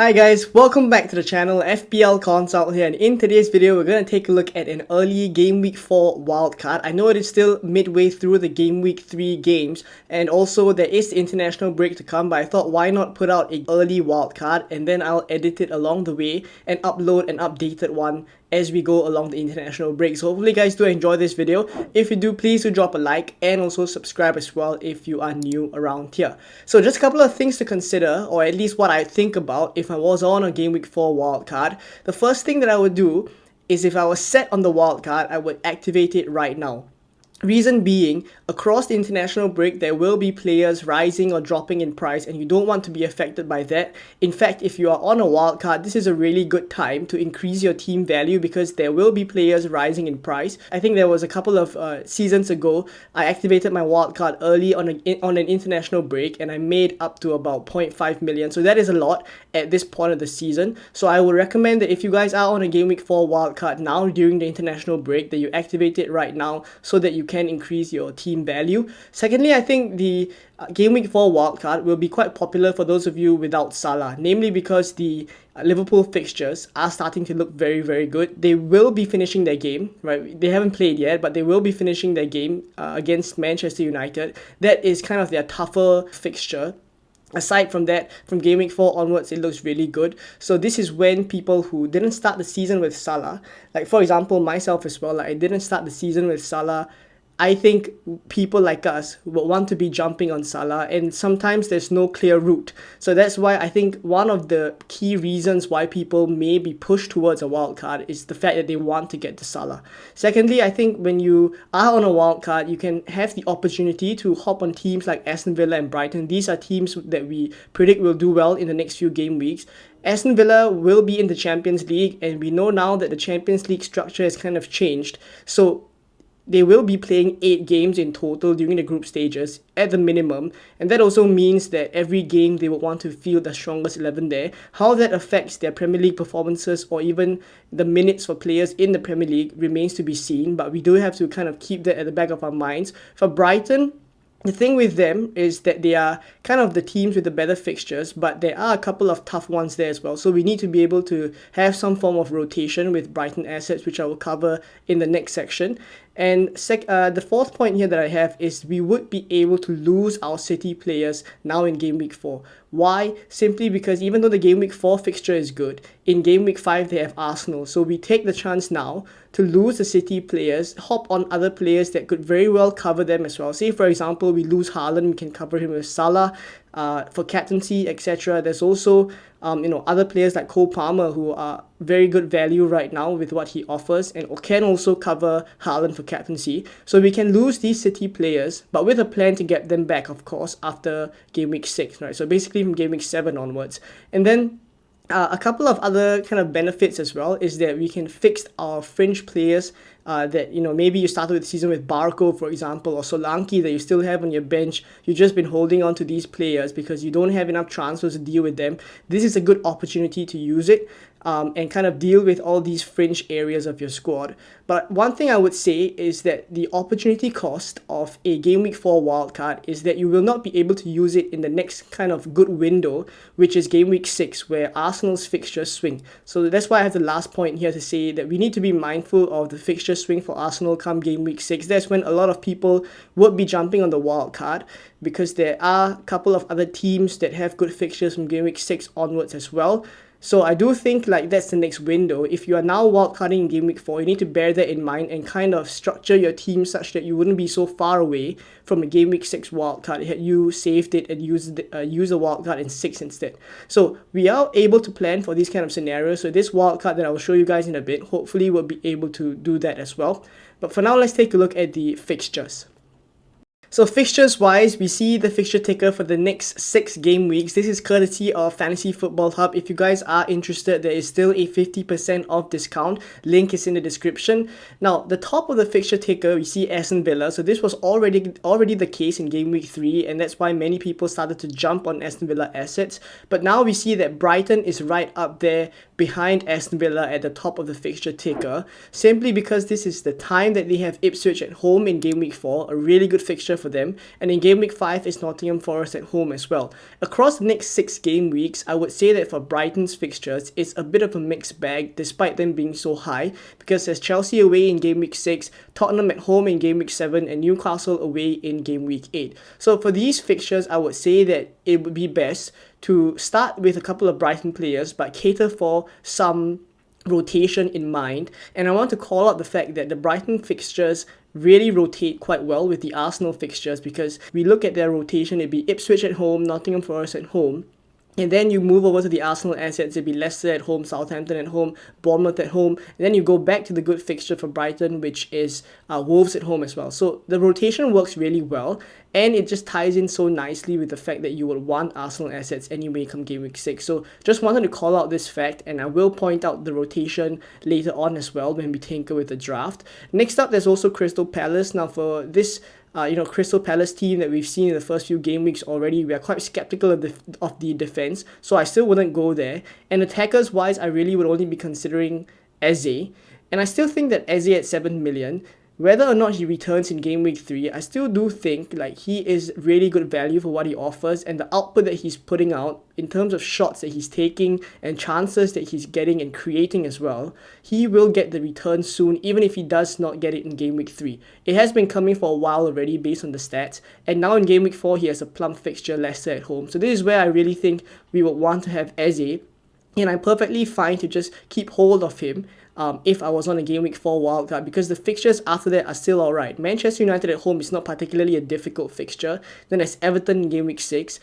Hi guys, welcome back to the channel. FPL Consult here, and in today's video we're going to take a look at an early Game Week 4 wildcard. I know it is still midway through the Game Week 3 games, and also there is the international break to come, but I thought why not put out an early wildcard and then I'll edit it along the way and upload an updated one as we go along the international break. So hopefully you guys do enjoy this video. If you do, please do drop a like and also subscribe as well if you are new around here. So just a couple of things to consider, or at least what I think about if I was on a Game Week 4 wildcard. The first thing that I would do is if I was set on the wildcard, I would activate it right now. Reason being, across the international break, there will be players rising or dropping in price, and you don't want to be affected by that. In fact, if you are on a wildcard, this is a really good time to increase your team value because there will be players rising in price. I think there was a couple of seasons ago, I activated my wildcard early on an international break, and I made up to about 0.5 million. So that is a lot at this point of the season. So I would recommend that if you guys are on a Game Week 4 wildcard now during the international break, that you activate it right now so that you can increase your team value. Secondly, I think the Game Week 4 wildcard will be quite popular for those of you without Salah, namely because the Liverpool fixtures are starting to look very, very good. They will be finishing their game, right? They haven't played yet, but they will be finishing their game against Manchester United. That is kind of their tougher fixture. Aside from that, from Game Week 4 onwards, it looks really good. So this is when people who didn't start the season with Salah, like for example, myself as well, like I didn't start the season with Salah. I think people like us will want to be jumping on Salah, and sometimes there's no clear route. So that's why I think one of the key reasons why people may be pushed towards a wildcard is the fact that they want to get to Salah. Secondly, I think when you are on a wildcard, you can have the opportunity to hop on teams like Aston Villa and Brighton. These are teams that we predict will do well in the next few game weeks. Aston Villa will be in the Champions League, and we know now that the Champions League structure has kind of changed. So they will be playing 8 games in total during the group stages at the minimum, and that also means that every game they will want to field the strongest 11 there. How that affects their Premier League performances or even the minutes for players in the Premier League remains to be seen, but we do have to kind of keep that at the back of our minds. For Brighton, the thing with them is that they are kind of the teams with the better fixtures, but there are a couple of tough ones there as well. So we need to be able to have some form of rotation with Brighton assets, which I will cover in the next section. And the fourth point here that I have is we would be able to lose our City players now in Game Week 4. Why? Simply because even though the Game Week 4 fixture is good, in Game Week 5 they have Arsenal. So we take the chance now to lose the City players, hop on other players that could very well cover them as well. Say for example, we lose Haaland, we can cover him with Salah for captaincy, etc. There's also other players like Cole Palmer who are very good value right now with what he offers, and can also cover Haaland for captaincy. So we can lose these City players, but with a plan to get them back, of course, after Game Week 6, right? So basically from Game Week 7 onwards. And then a couple of other kind of benefits as well is that we can fix our fringe players that, maybe you started the season with Barco, for example, or Solanke that you still have on your bench. You've just been holding on to these players because you don't have enough transfers to deal with them. This is a good opportunity to use it and kind of deal with all these fringe areas of your squad. But one thing I would say is that the opportunity cost of a Game Week 4 wildcard is that you will not be able to use it in the next kind of good window, which is Game Week 6, where Arsenal's fixtures swing. So that's why I have the last point here to say that we need to be mindful of the fixture swing for Arsenal come Game Week 6. That's when a lot of people would be jumping on the wildcard, because there are a couple of other teams that have good fixtures from Game Week 6 onwards as well. So I do think like that's the next window. If you are now wildcarding in Game Week 4, you need to bear that in mind and kind of structure your team such that you wouldn't be so far away from a Game Week 6 wildcard had you saved it and used a wildcard in 6 instead. So we are able to plan for these kind of scenarios. So this wildcard that I will show you guys in a bit, hopefully we'll be able to do that as well. But for now, let's take a look at the fixtures. So fixtures wise, we see the fixture ticker for the next 6 game weeks. This is courtesy of Fantasy Football Hub. If you guys are interested, there is still a 50% off discount. Link is in the description. Now, the top of the fixture ticker, we see Aston Villa. So this was already the case in Game Week 3, and that's why many people started to jump on Aston Villa assets. But now we see that Brighton is right up there behind Aston Villa at the top of the fixture ticker, simply because this is the time that they have Ipswich at home in Game Week 4, a really good fixture for them. And in game week 5 is Nottingham Forest at home as well. Across the next 6 game weeks, I would say that for Brighton's fixtures, it's a bit of a mixed bag despite them being so high, because there's Chelsea away in game week 6, Tottenham at home in game week 7, and Newcastle away in game week 8. So for these fixtures, I would say that it would be best to start with a couple of Brighton players but cater for some rotation in mind. And I want to call out the fact that the Brighton fixtures really rotate quite well with the Arsenal fixtures, because we look at their rotation, it'd be Ipswich at home, Nottingham Forest at home. And then you move over to the Arsenal assets, it'd be Leicester at home, Southampton at home, Bournemouth at home. And then you go back to the good fixture for Brighton, which is Wolves at home as well. So the rotation works really well. And it just ties in so nicely with the fact that you would want Arsenal assets anyway come game week 6. So just wanted to call out this fact, and I will point out the rotation later on as well when we tinker with the draft. Next up, there's also Crystal Palace. Now for this Crystal Palace team that we've seen in the first few game weeks already, we are quite skeptical of the defense, so I still wouldn't go there. And attackers wise, I really would only be considering Eze, and I still think that Eze at 7 million, whether or not he returns in game week 3, I still do think like he is really good value for what he offers, and the output that he's putting out in terms of shots that he's taking and chances that he's getting and creating as well, he will get the return soon, even if he does not get it in game week 3. It has been coming for a while already based on the stats, and now in game week 4 he has a plump fixture, Leicester at home. So this is where I really think we would want to have Eze, and I'm perfectly fine to just keep hold of him if I was on a game week 4 wildcard, because the fixtures after that are still alright. Manchester United at home is not particularly a difficult fixture. Then there's Everton in game week 6.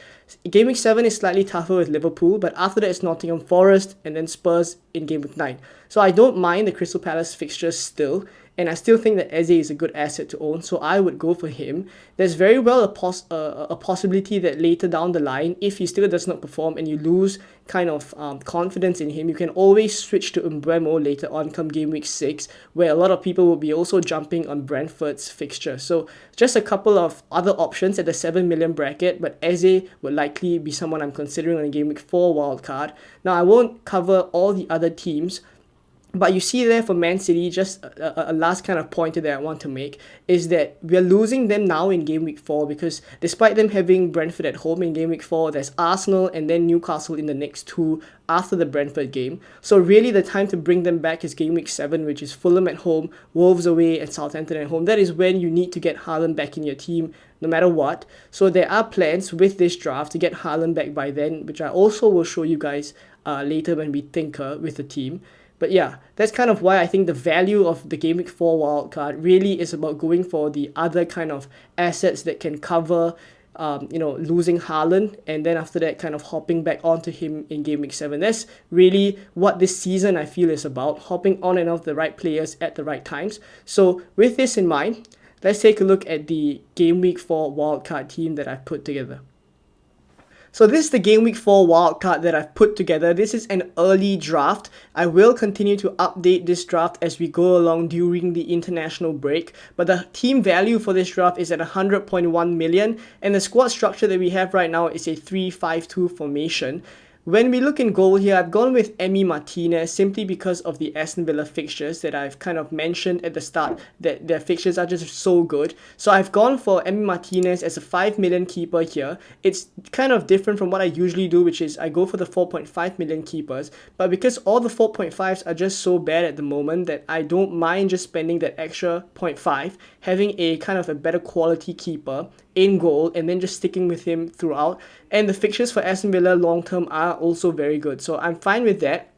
Game week 7 is slightly tougher with Liverpool, but after that it's Nottingham Forest and then Spurs in game week 9. So I don't mind the Crystal Palace fixtures still, and I still think that Eze is a good asset to own, so I would go for him. There's very well a possibility that later down the line, if he still does not perform and you lose kind of confidence in him, you can always switch to Mbeumo later on come game week 6, where a lot of people will be also jumping on Brentford's fixture. So just a couple of other options at the 7 million bracket, but Eze would likely be someone I'm considering on a game week 4 wildcard. Now I won't cover all the other teams, but you see there for Man City, just a last kind of pointer that I want to make is that we're losing them now in game week 4, because despite them having Brentford at home in game week 4, there's Arsenal and then Newcastle in the next 2 after the Brentford game. So really the time to bring them back is game week 7, which is Fulham at home, Wolves away, and Southampton at home. That is when you need to get Haaland back in your team no matter what. So there are plans with this draft to get Haaland back by then, which I also will show you guys later when we tinker with the team. But yeah, that's kind of why I think the value of the Game Week 4 wildcard really is about going for the other kind of assets that can cover, losing Haaland, and then after that kind of hopping back onto him in Game Week 7. That's really what this season I feel is about, hopping on and off the right players at the right times. So with this in mind, let's take a look at the Game Week 4 wildcard team that I've put together. So this is the Game Week 4 wildcard that I've put together. This is an early draft. I will continue to update this draft as we go along during the international break. But the team value for this draft is at 100.1 million. And the squad structure that we have right now is a 3-5-2 formation. When we look in goal here, I've gone with Emi Martinez simply because of the Aston Villa fixtures that I've kind of mentioned at the start, that their fixtures are just so good. So I've gone for Emi Martinez as a 5 million keeper here. It's kind of different from what I usually do, which is I go for the 4.5 million keepers. But because all the 4.5s are just so bad at the moment that I don't mind just spending that extra 0.5, having a kind of a better quality keeper in goal and then just sticking with him throughout. And the fixtures for Aston Villa long term are also very good, so I'm fine with that.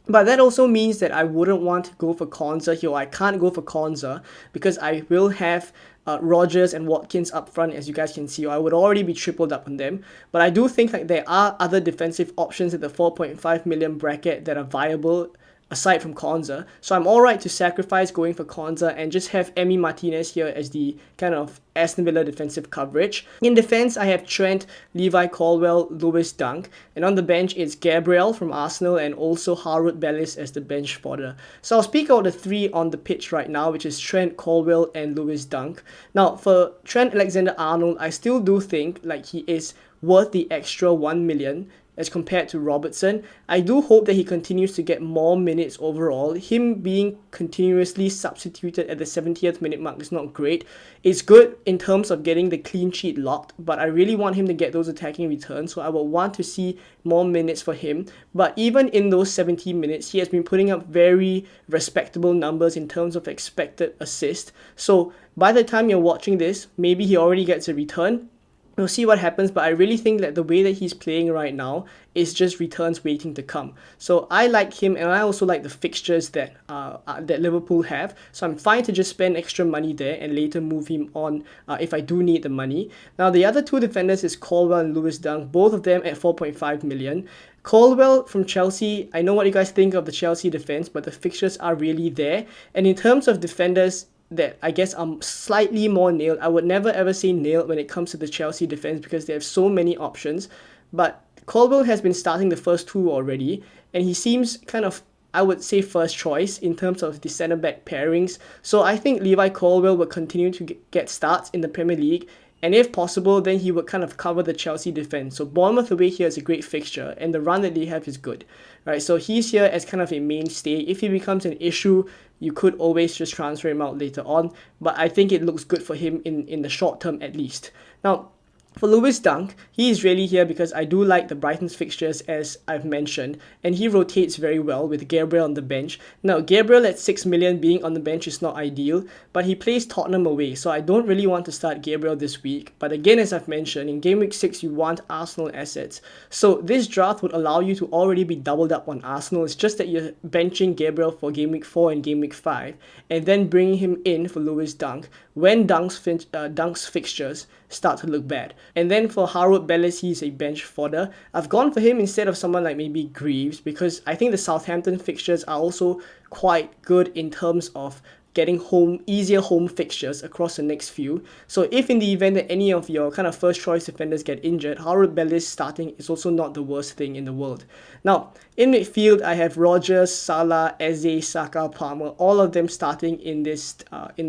But that also means that I wouldn't want to go for Konza here, or I can't go for Konza because I will have Rodgers and Watkins up front, as you guys can see, or I would already be tripled up on them. But I do think like there are other defensive options at the 4.5 million bracket that are viable aside from Konza. So I'm alright to sacrifice going for Konza and just have Emi Martinez here as the kind of Aston Villa defensive coverage. In defense, I have Trent, Levi Colwill, Lewis Dunk. And on the bench, it's Gabriel from Arsenal and also Harwood Bellis as the bench fodder. So I'll speak out the three on the pitch right now, which is Trent, Colwill, and Lewis Dunk. Now, for Trent Alexander-Arnold, I still do think like he is worth the extra 1 million as compared to Robertson. I do hope that he continues to get more minutes overall. Him being continuously substituted at the 70th minute mark is not great. It's good in terms of getting the clean sheet locked, but I really want him to get those attacking returns, so I will want to see more minutes for him. But even in those 70 minutes, he has been putting up very respectable numbers in terms of expected assist. So by the time you're watching this, maybe he already gets a return. We'll see what happens, but I really think that the way that he's playing right now is just returns waiting to come. So I like him, and I also like the fixtures that that Liverpool have. So I'm fine to just spend extra money there and later move him on if I do need the money. Now the other two defenders is Colwell and Lewis Dunk, both of them at 4.5 million. Colwell from Chelsea, I know what you guys think of the Chelsea defense, but the fixtures are really there. And in terms of defenders that I guess I'm slightly more nailed. I would never ever say nailed when it comes to the Chelsea defense because they have so many options. But Colwell has been starting the first two already, and he seems kind of, I would say, first choice in terms of the centre-back pairings. So I think Levi Colwell will continue to get starts in the Premier League, and if possible, then he would kind of cover the Chelsea defense. So Bournemouth away here is a great fixture, and the run that they have is good. Right, so he's here as kind of a mainstay. If he becomes an issue, you could always just transfer him out later on, but I think it looks good for him in the short term at least. Now, for Lewis Dunk, he is really here because I do like the Brighton's fixtures as I've mentioned, and he rotates very well with Gabriel on the bench. Now, Gabriel at 6 million being on the bench is not ideal, but he plays Tottenham away, so I don't really want to start Gabriel this week. But again, as I've mentioned, in Game Week 6, you want Arsenal assets. So this draft would allow you to already be doubled up on Arsenal. It's just that you're benching Gabriel for Game Week 4 and Game Week 5, and then bringing him in for Lewis Dunk when Dunk's fixtures start to look bad. And then for Harwood Bellis, he's a bench fodder. I've gone for him instead of someone like maybe Greaves because I think the Southampton fixtures are also quite good in terms of getting easier home fixtures across the next few. So if in the event that any of your kind of first choice defenders get injured, Harwood Bellis starting is also not the worst thing in the world. Now, in midfield, I have Rodgers, Salah, Eze, Saka, Palmer, all of them starting in this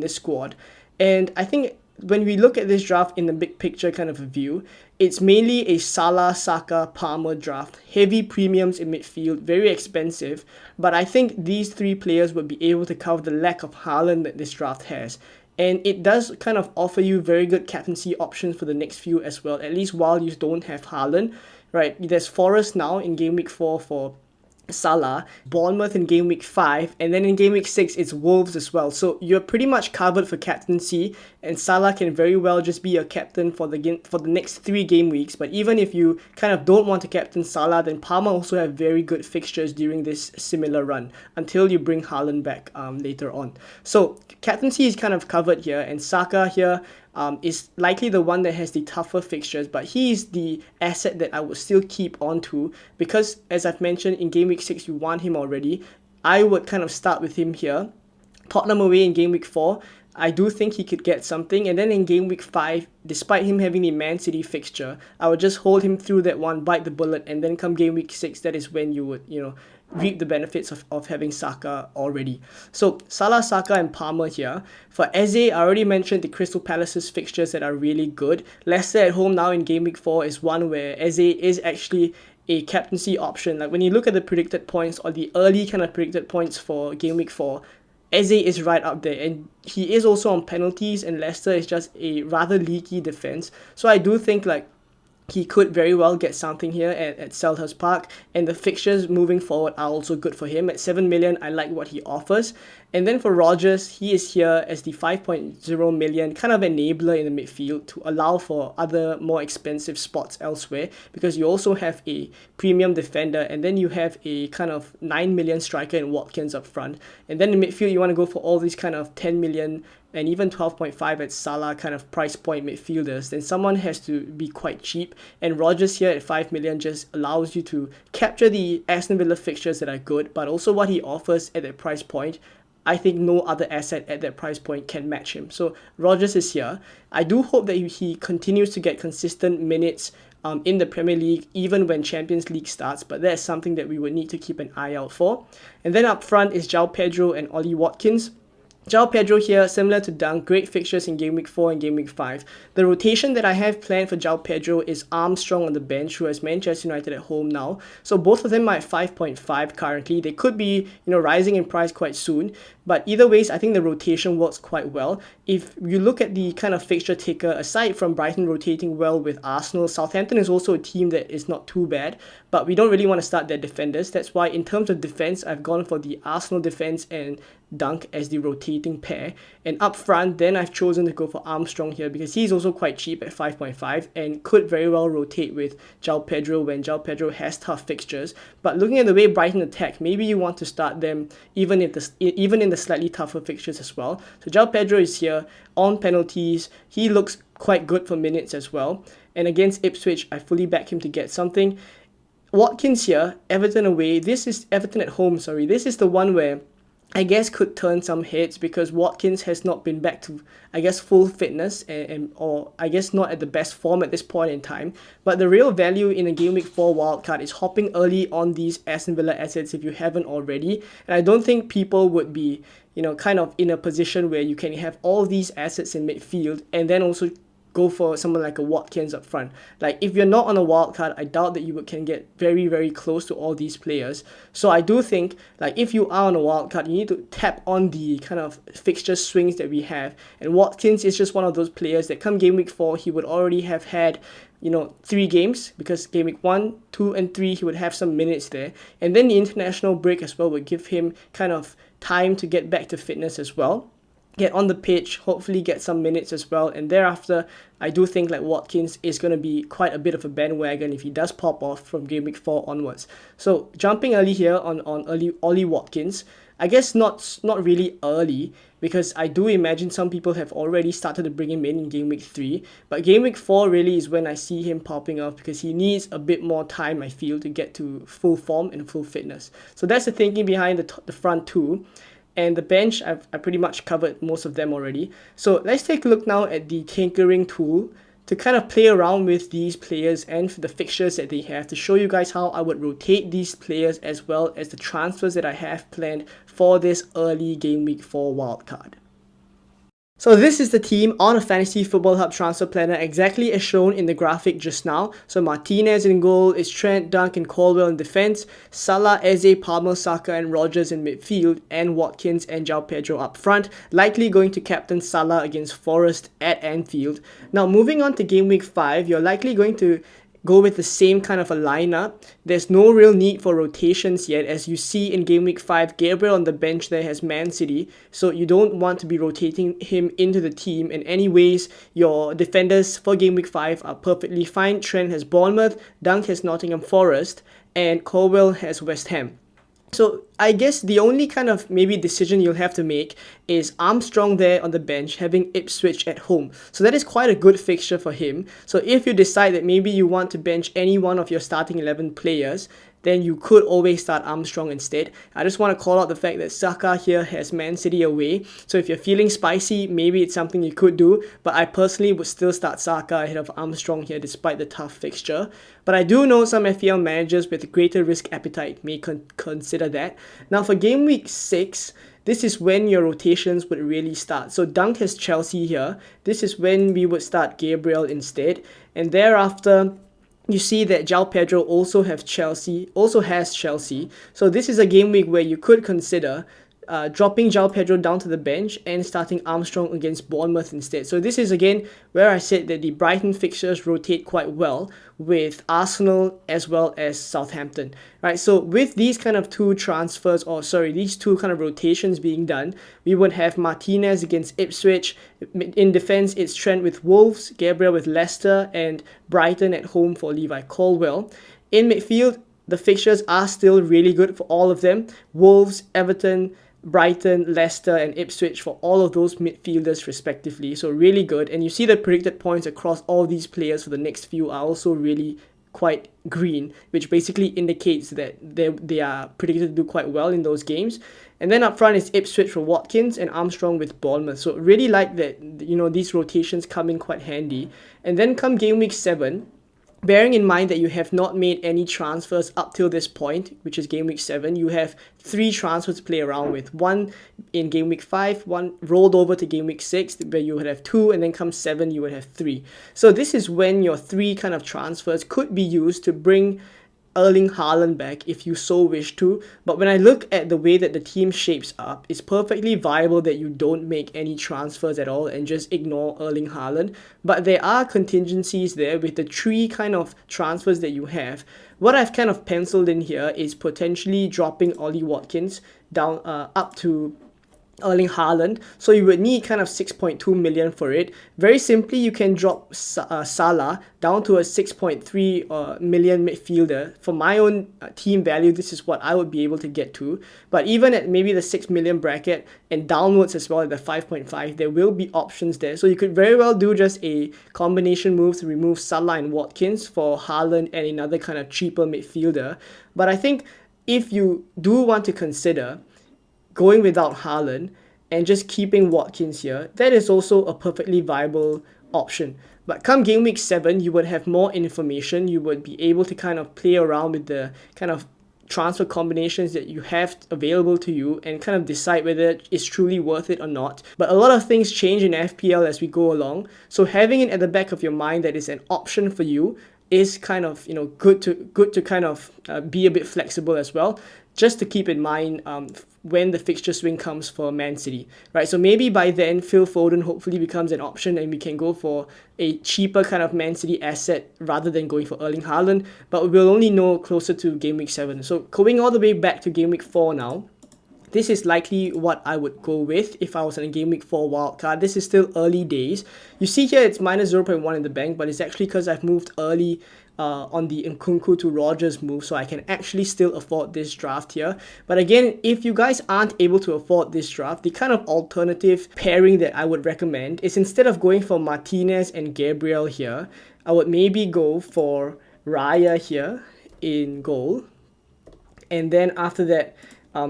squad. And I think when we look at this draft in the big picture kind of a view, it's mainly a Salah, Saka, Palmer draft. Heavy premiums in midfield, very expensive. But I think these three players would be able to cover the lack of Haaland that this draft has. And it does kind of offer you very good captaincy options for the next few as well, at least while you don't have Haaland. Right, there's Forest now in Game Week 4 for Salah, Bournemouth in Game Week 5, and then in Game Week 6 it's Wolves as well. So you're pretty much covered for captaincy, and Salah can very well just be your captain for the next 3 game weeks. But even if you kind of don't want to captain Salah, then Palmer also have very good fixtures during this similar run until you bring Haaland back later on. So captaincy is kind of covered here, and Saka here is likely the one that has the tougher fixtures, but he is the asset that I would still keep on to because, as I've mentioned, in Game Week 6 you want him already. I would kind of start with him here. Tottenham away in Game Week 4, I do think he could get something, and then in Game Week 5, despite him having the Man City fixture, I would just hold him through that one, bite the bullet, and then come Game Week 6, that is when you would, reap the benefits of having Saka already. So Salah, Saka and Palmer here. For Eze, I already mentioned the Crystal Palace's fixtures that are really good. Leicester at home now in Game Week 4 is one where Eze is actually a captaincy option. Like when you look at the predicted points or the early kind of predicted points for Game Week 4, Eze is right up there, and he is also on penalties, and Leicester is just a rather leaky defense. So I do think like he could very well get something here at Selhurst Park, and the fixtures moving forward are also good for him. At 7 million, I like what he offers. And then for Rodgers, he is here as the 5.0 million kind of enabler in the midfield to allow for other more expensive spots elsewhere, because you also have a premium defender, and then you have a kind of 9 million striker in Watkins up front. And then in midfield, you want to go for all these kind of 10 million and even 12.5 at Salah kind of price point midfielders, then someone has to be quite cheap. And Rodgers here at 5 million just allows you to capture the Aston Villa fixtures that are good, but also what he offers at that price point. I think no other asset at that price point can match him. So Rodgers is here. I do hope that he continues to get consistent minutes in the Premier League, even when Champions League starts, but that's something that we would need to keep an eye out for. And then up front is João Pedro and Ollie Watkins. João Pedro here, similar to Dunk, great fixtures in Game Week 4 and Game Week 5. The rotation that I have planned for João Pedro is Armstrong on the bench, who has Manchester United at home now. So both of them are at 5.5 currently. They could be, rising in price quite soon. But either ways, I think the rotation works quite well. If you look at the kind of fixture ticker, aside from Brighton rotating well with Arsenal, Southampton is also a team that is not too bad, but we don't really want to start their defenders. That's why in terms of defense, I've gone for the Arsenal defense and Dunk as the rotating pair. And up front, then I've chosen to go for Armstrong here because he's also quite cheap at 5.5 and could very well rotate with João Pedro when João Pedro has tough fixtures. But looking at the way Brighton attack, maybe you want to start them even in the slightly tougher fixtures as well. So João Pedro is here on penalties. He looks quite good for minutes as well. And against Ipswich, I fully back him to get something. Watkins here, Everton away. This is Everton at home, sorry. This is the one where I guess could turn some heads because Watkins has not been back to, I guess, full fitness or I guess not at the best form at this point in time. But the real value in a Game Week 4 wildcard is hopping early on these Aston Villa assets if you haven't already. And I don't think people would be, kind of in a position where you can have all these assets in midfield and then also go for someone like a Watkins up front. Like if you're not on a wild card, I doubt that you can get very, very close to all these players. So I do think like if you are on a wild card, you need to tap on the kind of fixture swings that we have. And Watkins is just one of those players that come Game Week 4, he would already have had 3 games because Game Week 1, 2 and 3 he would have some minutes there, and then the international break as well would give him kind of time to get back to fitness as well, get on the pitch, hopefully get some minutes as well, and thereafter I do think like Watkins is going to be quite a bit of a bandwagon if he does pop off from Game Week 4 onwards. So jumping early here on early Ollie Watkins, I guess not really early because I do imagine some people have already started to bring him in Game Week 3, but Game Week 4 really is when I see him popping off because he needs a bit more time, I feel, to get to full form and full fitness. So that's the thinking behind the front two. And the bench, I pretty much covered most of them already. So let's take a look now at the tinkering tool to kind of play around with these players and the fixtures that they have to show you guys how I would rotate these players as well as the transfers that I have planned for this early Game Week 4 wildcard. So this is the team on a Fantasy Football Hub transfer planner exactly as shown in the graphic just now. So Martinez in goal, is Trent, Dunk and Caldwell in defense, Salah, Eze, Palmer, Saka and Rodgers in midfield, and Watkins and João Pedro up front, likely going to captain Salah against Forest at Anfield. Now moving on to Game Week 5, you're likely going to go with the same kind of a lineup. There's no real need for rotations yet. As you see in Game Week 5, Gabriel on the bench there has Man City, so you don't want to be rotating him into the team. And anyways, your defenders for Game Week 5 are perfectly fine. Trent has Bournemouth, Dunk has Nottingham Forest, and Colwell has West Ham. So I guess the only kind of maybe decision you'll have to make is Armstrong there on the bench having Ipswich at home. So that is quite a good fixture for him. So if you decide that maybe you want to bench any one of your starting 11 players, then you could always start Armstrong instead. I just want to call out the fact that Saka here has Man City away. So if you're feeling spicy, maybe it's something you could do. But I personally would still start Saka ahead of Armstrong here despite the tough fixture. But I do know some FPL managers with greater risk appetite may consider that. Now for Game Week 6, this is when your rotations would really start. So Dunk has Chelsea here. This is when we would start Gabriel instead. And thereafter, you see that João Pedro also has Chelsea. So this is a game week where you could consider dropping João Pedro down to the bench and starting Armstrong against Bournemouth instead. So this is again where I said that the Brighton fixtures rotate quite well with Arsenal as well as Southampton, right? So with these kind of these two kind of rotations being done, we would have Martinez against Ipswich. In defense, it's Trent with Wolves, Gabriel with Leicester, and Brighton at home for Levi Colwell. In midfield, the fixtures are still really good for all of them. Wolves, Everton, Brighton, Leicester and Ipswich for all of those midfielders respectively. So really good. And you see the predicted points across all these players for the next few are also really quite green, which basically indicates that they are predicted to do quite well in those games. And then up front is Ipswich for Watkins and Armstrong with Bournemouth. So really like that, these rotations come in quite handy. And then come Game Week 7, bearing in mind that you have not made any transfers up till this point, which is game week 7, you have 3 transfers to play around with. One in game week 5, one rolled over to game week 6, where you would have 2, and then come 7, you would have 3. So this is when your 3 kind of transfers could be used to bring Erling Haaland back if you so wish to. But when I look at the way that the team shapes up, it's perfectly viable that you don't make any transfers at all and just ignore Erling Haaland. But there are contingencies there with the 3 kind of transfers that you have. What I've kind of penciled in here is potentially dropping Ollie Watkins down up to Erling Haaland, so you would need kind of 6.2 million for it. Very simply, you can drop Salah down to a 6.3 million midfielder. For my own team value, this is what I would be able to get to. But even at maybe the 6 million bracket and downwards as well at the 5.5, there will be options there. So you could very well do just a combination move to remove Salah and Watkins for Haaland and another kind of cheaper midfielder. But I think if you do want to consider going without Haaland and just keeping Watkins here, that is also a perfectly viable option. But come game week 7, you would have more information. You would be able to kind of play around with the kind of transfer combinations that you have available to you and kind of decide whether it's truly worth it or not. But a lot of things change in FPL as we go along, so having it at the back of your mind that is an option for you is kind of, you know, good to kind of be a bit flexible as well, just to keep in mind when the fixture swing comes for Man City, right? So maybe by then Phil Foden hopefully becomes an option and we can go for a cheaper kind of Man City asset rather than going for Erling Haaland, but we'll only know closer to game week 7. So going all the way back to game week 4 now, this is likely what I would go with if I was in a game week 4 wildcard. This is still early days. You see here it's minus 0.1 in the bank, but it's actually because I've moved early on the Nkunku to Rogers move, so I can actually still afford this draft here. But again, if you guys aren't able to afford this draft, the kind of alternative pairing that I would recommend is, instead of going for Martinez and Gabriel here, I would maybe go for Raya here in goal, and then after that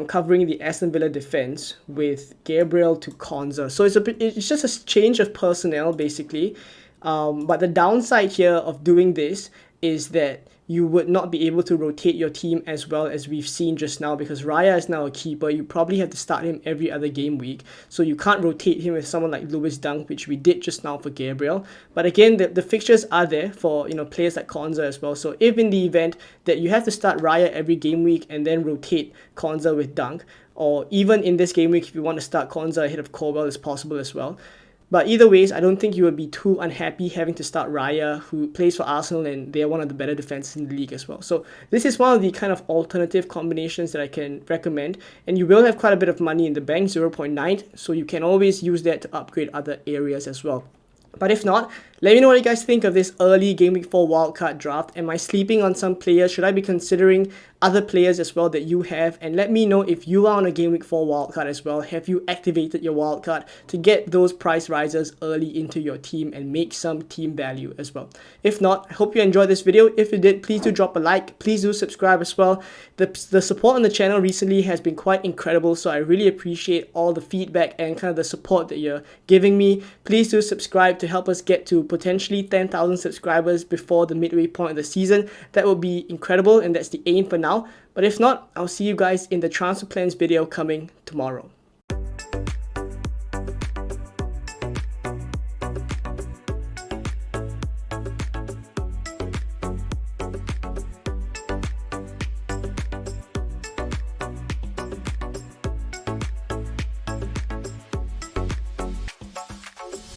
covering the Aston Villa defense with Gabriel to Konza. So it's just a change of personnel basically. But the downside here of doing this is that you would not be able to rotate your team as well as we've seen just now, because Raya is now a keeper. You probably have to start him every other game week, so you can't rotate him with someone like Lewis Dunk, which we did just now for Gabriel. But again, the fixtures are there for, you know, players like Konza as well. So if in the event that you have to start Raya every game week and then rotate Konza with Dunk, or even in this game week if you want to start Konza ahead of Colwell, is possible as well. But either ways, I don't think you would be too unhappy having to start Raya, who plays for Arsenal and they're one of the better defenses in the league as well. So this is one of the kind of alternative combinations that I can recommend. And you will have quite a bit of money in the bank, 0.9, so you can always use that to upgrade other areas as well. But if not, let me know what you guys think of this early Game Week 4 wildcard draft. Am I sleeping on some players? Should I be considering other players as well that you have? And let me know if you are on a Game Week 4 wildcard as well. Have you activated your wildcard to get those price risers early into your team and make some team value as well? If not, I hope you enjoyed this video. If you did, please do drop a like. Please do subscribe as well. The support on the channel recently has been quite incredible, so I really appreciate all the feedback and kind of the support that you're giving me. Please do subscribe to help us get to potentially 10,000 subscribers before the midway point of the season. That would be incredible, and that's the aim for now. But if not, I'll see you guys in the transfer plans video coming tomorrow.